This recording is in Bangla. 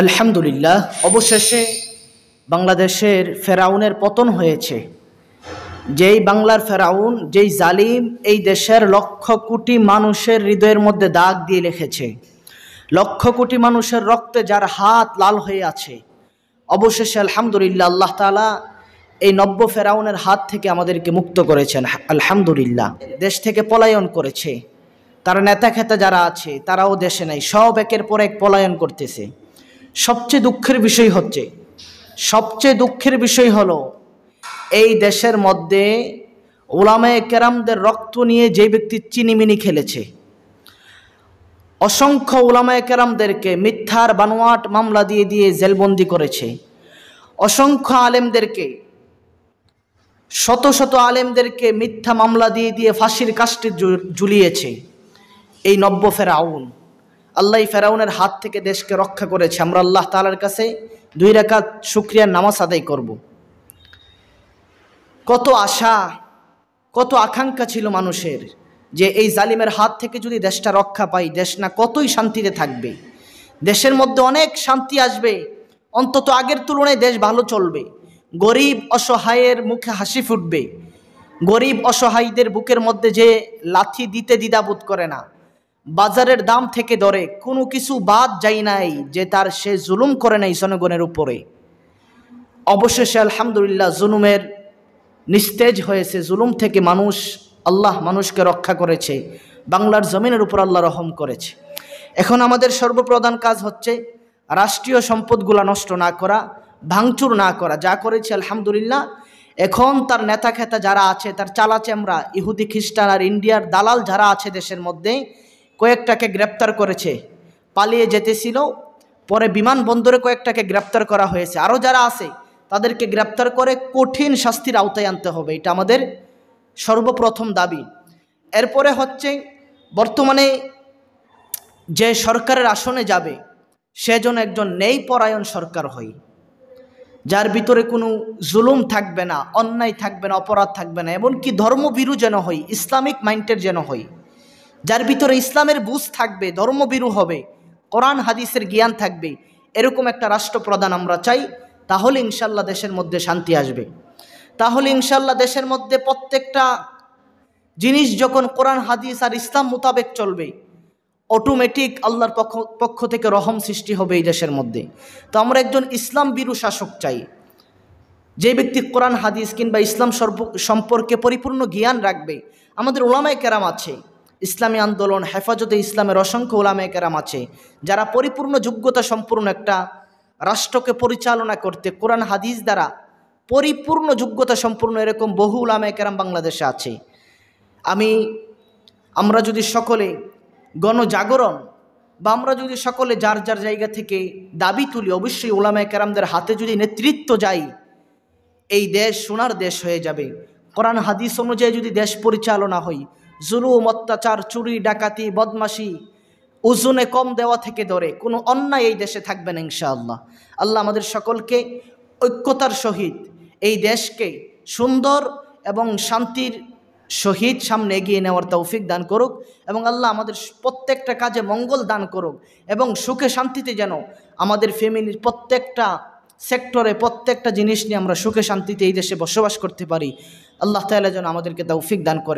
আলহামদুলিল্লাহ, অবশেষে বাংলাদেশের ফেরাউনের পতন হয়েছে। যেই বাংলার ফেরাউন, যেই জালিম এই দেশের লক্ষ কোটি মানুষের হৃদয়ের মধ্যে দাগ দিয়ে লিখেছে, লক্ষ কোটি মানুষের রক্তে যার হাত লাল হয়ে আছে, অবশেষে আলহামদুলিল্লাহ আল্লাহ তাআলা এই নব্য ফেরাউনের হাত থেকে আমাদেরকে মুক্ত করেছেন। আলহামদুলিল্লাহ, দেশ থেকে পলায়ন করেছে, তার নেতা খেতা যারা আছে তারাও দেশে নাই, সব একের পর এক পলায়ন করতেছে। সবচেয়ে দুঃখের বিষয় হলো এই দেশের মধ্যে উলামায়ে কেরামদের রক্ত নিয়ে যে ব্যক্তি চিনিমিনি খেলেছে, অসংখ্য উলামায়ে কেরামদেরকে মিথ্যার বানোয়াট মামলা দিয়ে দিয়ে জেলবন্দি করেছে, অসংখ্য আলেমদেরকে, শত শত আলেমদেরকে মিথ্যা মামলা দিয়ে দিয়ে ফাঁসির কাস্টে ঝুলিয়েছে এই নব্য ফেরাউন। আল্লাহ ফেরাউনের হাত থেকে দেশকে রক্ষা করেছে। আমরা আল্লাহ তাআলার কাছে 2 রাকাত শুকরিয়ার নামাজ আদায় করব। কত আশা, কত আকাঙ্ক্ষা ছিল মানুষের যে এই জালিমের হাত থেকে যদি দেশটা রক্ষা পাই, দেশ না কতই শান্তিতে থাকবে, দেশের মধ্যে অনেক শান্তি আসবে, অন্তত আগের তুলনায় দেশ ভালো চলবে, গরিব অসহায়ের মুখে হাসি ফুটবে, গরিব অসহায়দের বুকের মধ্যে যে লাথি দিতে দ্বিধাবোধ করে না, বাজারের দাম থেকে ধরে কোনো কিছু বাদ যায় নাই যে তার সে জুলুম করে নাই জনগণের উপরে। অবশেষে আলহামদুলিল্লাহ জুলুমের নিস্তেজ হয়েছে, জুলুম থেকে আল্লাহ মানুষকে রক্ষা করেছে, বাংলার জমিনের উপর আল্লাহ রহম করেছে। এখন আমাদের সর্বপ্রধান কাজ হচ্ছে রাষ্ট্রীয় সম্পদগুলা নষ্ট না করা, ভাঙচুর না করা। যা করেছে আলহামদুলিল্লাহ, এখন তার নেতা খেতা যারা আছে, তার চালাচেমরা ইহুদি খ্রিস্টান আর ইন্ডিয়ার দালাল যারা আছে দেশের মধ্যে, কয়েকটাকে গ্রেপ্তার করেছে, পালিয়ে যেতেছিল, পরে বিমানবন্দরে কয়েকটাকে গ্রেপ্তার করা হয়েছে। আরও যারা আছে তাদেরকে গ্রেপ্তার করে কঠিন শাস্তির আওতায় আনতে হবে, এটা আমাদের সর্বপ্রথম দাবি। এরপরে হচ্ছে বর্তমানে যে সরকারের আসনে যাবে সে যেন একজন ন্যায়পরায়ণ সরকার হয়, যার ভিতরে কোনো জুলুম থাকবে না, অন্যায় থাকবে না, অপরাধ থাকবে না, এমনকি ধর্মভীরু যেন হয়, ইসলামিক মাইন্ডের যেন হয়, যার ভিতরে ইসলামের বুঝ থাকবে, ধর্মভীরু হবে, কোরআন হাদিসের জ্ঞান থাকবে, এরকম একটা রাষ্ট্রপ্রধান আমরা চাই। তাহলে ইনশাল্লাহ দেশের মধ্যে শান্তি আসবে। তাহলে ইনশাল্লাহ দেশের মধ্যে প্রত্যেকটা জিনিস যখন কোরআন হাদিস আর ইসলাম মোতাবেক চলবে, অটোমেটিক আল্লাহর পক্ষ থেকে রহম সৃষ্টি হবে এই দেশের মধ্যে। তো আমরা একজন ইসলাম বীরু শাসক চাই, যে ব্যক্তি কোরআন হাদিস কিংবা ইসলাম সম্পর্কে পরিপূর্ণ জ্ঞান রাখবে। আমাদের উলামায়ে কেরাম আছে, ইসলামী আন্দোলন হেফাজতে ইসলামের অসংখ্য উলামায়ে কেরাম আছে, যারা পরিপূর্ণ যোগ্যতা সম্পূর্ণ একটা রাষ্ট্রকে পরিচালনা করতে কোরআন হাদিস দ্বারা পরিপূর্ণ যোগ্যতা সম্পূর্ণ এরকম বহু উলামায়ে কেরাম বাংলাদেশে আছে। আমরা যদি সকলে গণজাগরণ বা আমরা যদি সকলে যার যার জায়গা থেকে দাবি তুলি, অবশ্যই উলামায়ে কেরামদের হাতে যদি নেতৃত্ব যায়, এই দেশ সোনার দেশ হয়ে যাবে। কোরআন হাদিস অনুযায়ী যদি দেশ পরিচালনা হয়, জুলুম, অত্যাচার, চুরি, ডাকাতি, বদমাশি, ওজনে কম দেওয়া থেকে ধরে কোনো অন্যায় এই দেশে থাকবে না ইনশাআল্লাহ। আল্লাহ আমাদের সকলকে ঐক্যতার সহিত এই দেশকে সুন্দর এবং শান্তির সহিত সামনে এগিয়ে নেওয়ার তৌফিক দান করুক, এবং আল্লাহ আমাদের প্রত্যেকটা কাজে মঙ্গল দান করুক, এবং সুখে শান্তিতে যেন আমাদের ফ্যামিলির প্রত্যেকটা সেক্টরে প্রত্যেকটা জিনিস নিয়ে আমরা সুখে শান্তিতে এই দেশে বসবাস করতে পারি। আল্লাহ তাআলা যেন আমাদেরকে তৌফিক দান করে।